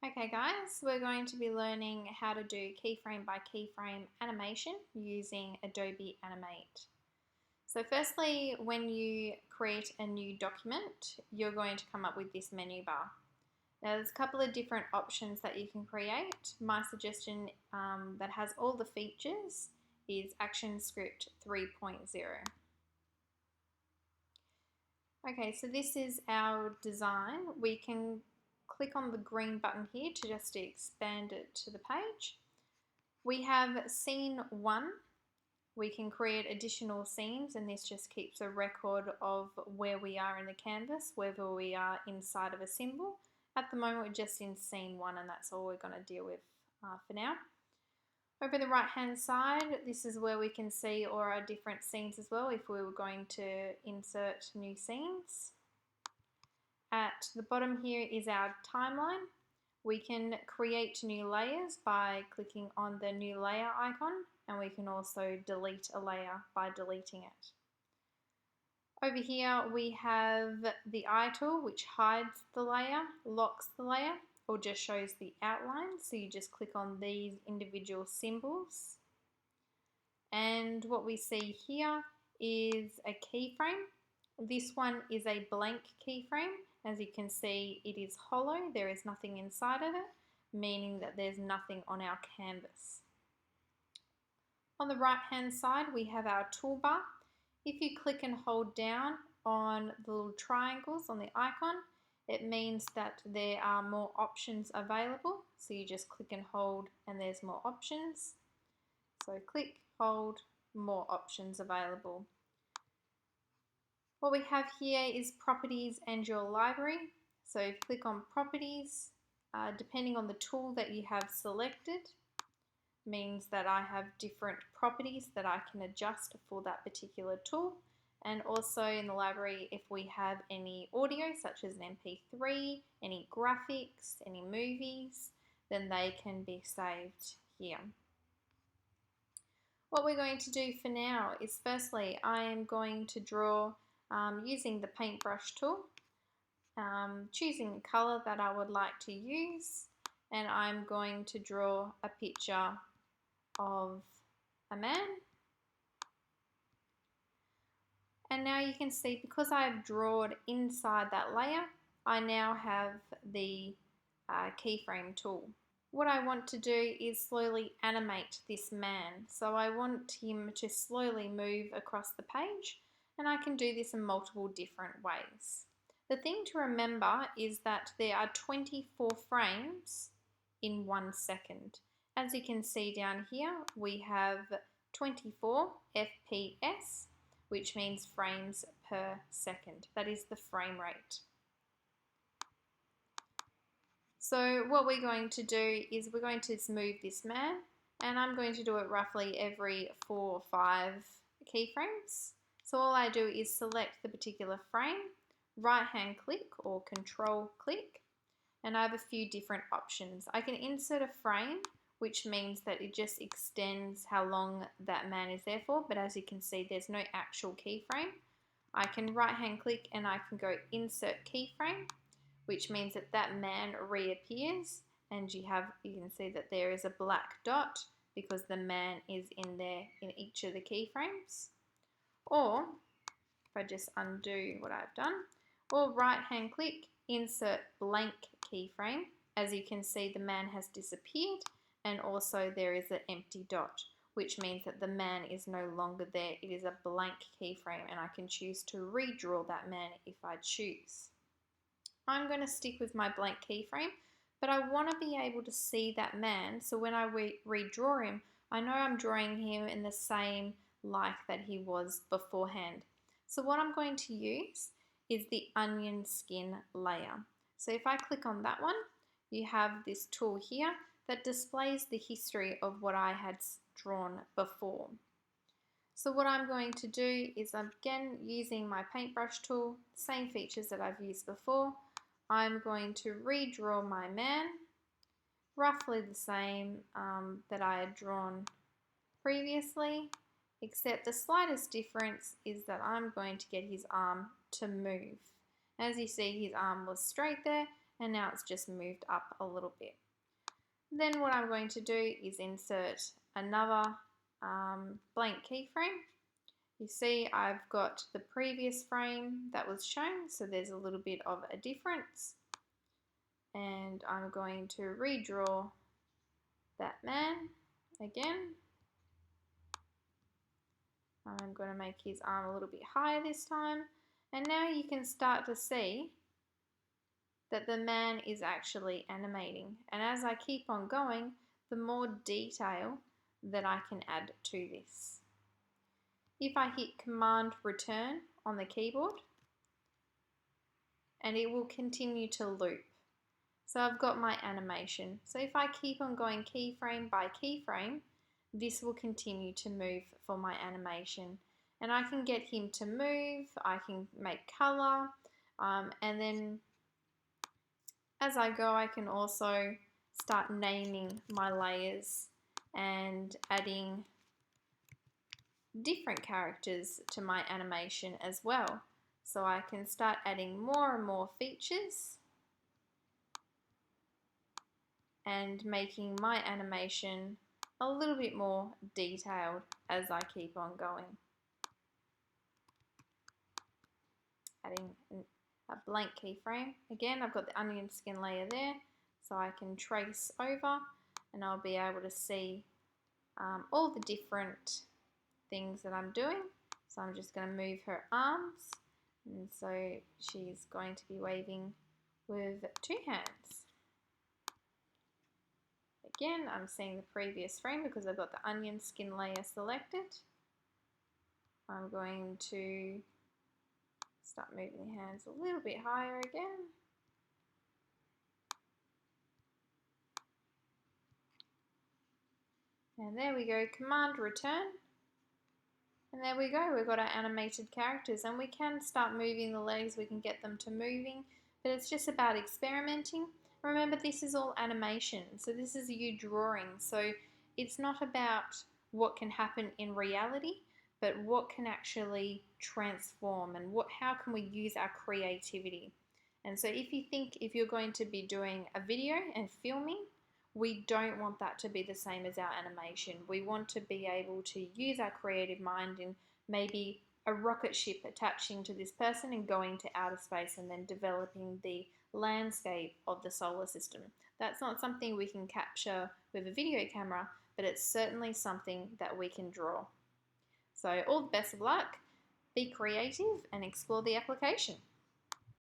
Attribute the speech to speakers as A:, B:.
A: Okay guys, we're going to be learning how to do keyframe by keyframe animation using Adobe Animate. So firstly, when you create a new document, you're going to come up with this menu bar. Now there's a couple of different options that you can create. My suggestion that has all the features is ActionScript 3.0. Okay, so this is our design. We can click on the green button here to just expand it to the page. We have scene 1. We can create additional scenes, and this just keeps a record of where we are in the canvas, whether we are inside of a symbol. At the moment we're just in scene 1, and that's all we're going to deal with for now. Over the right hand side, this is where we can see all our different scenes as well if we were going to insert new scenes. At the bottom here is our timeline. We can create new layers by clicking on the new layer icon, and we can also delete a layer by deleting it. Over here we have the eye tool, which hides the layer, locks the layer, or just shows the outline. So you just click on these individual symbols. And what we see here is a keyframe. This one is a blank keyframe. As you can see, it is hollow. There is nothing inside of it, meaning that there's nothing on our canvas. On the right hand side, we have our toolbar. If you click and hold down on the little triangles on the icon, it means that there are more options available. So you just click and hold and there's more options. So click, hold, more options available. What we have here is properties and your library. So if you click on properties, depending on the tool that you have selected, means that I have different properties that I can adjust for that particular tool. And also in the library, if we have any audio such as an MP3, any graphics, any movies, then they can be saved here. What we're going to do for now is firstly I am going to draw using the paintbrush tool, choosing a colour that I would like to use, and I'm going to draw a picture of a man. And now you can see, because I have drawn inside that layer, I now have the keyframe tool. What I want to do is slowly animate this man. So I want him to slowly move across the page, and I can do this in multiple different ways. The thing to remember is that there are 24 frames in 1 second. As you can see down here, we have 24 FPS, which means frames per second. That is the frame rate. So what we're going to do is we're going to move this man, and I'm going to do it roughly every 4 or 5 keyframes. So all I do is select the particular frame, right hand click or control click, and I have a few different options. I can insert a frame, which means that it just extends how long that man is there for, but as you can see there's no actual keyframe. I can right hand click and I can go insert keyframe, which means that that man reappears, and you can see that there is a black dot because the man is in there in each of the keyframes. Or if I just undo what I've done, or right hand click, insert blank keyframe. As you can see, the man has disappeared, and also there is an empty dot, which means that the man is no longer there. It is a blank keyframe, and I can choose to redraw that man if I choose. I'm going to stick with my blank keyframe, but I want to be able to see that man, so when I redraw him, I know I'm drawing him in the same light that he was beforehand. So what I'm going to use is the onion skin layer. So if I click on that one, you have this tool here that displays the history of what I had drawn before. So what I'm going to do is, again using my paintbrush tool, same features that I've used before, I'm going to redraw my man, roughly the same that I had drawn previously, except the slightest difference is that I'm going to get his arm to move. As you see, his arm was straight there, and now it's just moved up a little bit. Then what I'm going to do is insert another blank keyframe. You see I've got the previous frame that was shown, so there's a little bit of a difference. And I'm going to redraw that man again. I'm going to make his arm a little bit higher this time. And now you can start to see that the man is actually animating. And as I keep on going, the more detail that I can add to this. If I hit Command Return on the keyboard, and it will continue to loop. So I've got my animation. So if I keep on going keyframe by keyframe, this will continue to move for my animation. And I can get him to move, I can make color, and then as I go, I can also start naming my layers and adding different characters to my animation as well. So I can start adding more and more features and making my animation a little bit more detailed as I keep on going. Adding a blank keyframe. Again, I've got the onion skin layer there, so I can trace over and I'll be able to see all the different things that I'm doing. So I'm just going to move her arms, and so she's going to be waving with two hands. Again, I'm seeing the previous frame because I've got the onion skin layer selected. I'm going to start moving the hands a little bit higher again. And there we go, Command Return. And there we go, we've got our animated characters, and we can start moving the legs, we can get them to moving, but it's just about experimenting. Remember, this is all animation, so this is you drawing, so it's not about what can happen in reality, but what can actually transform and how can we use our creativity. And so if you're going to be doing a video and filming, we don't want that to be the same as our animation. We want to be able to use our creative mind in maybe a rocket ship attaching to this person and going to outer space and then developing the landscape of the solar system. That's not something we can capture with a video camera, but it's certainly something that we can draw. So all the best of luck, be creative and explore the application.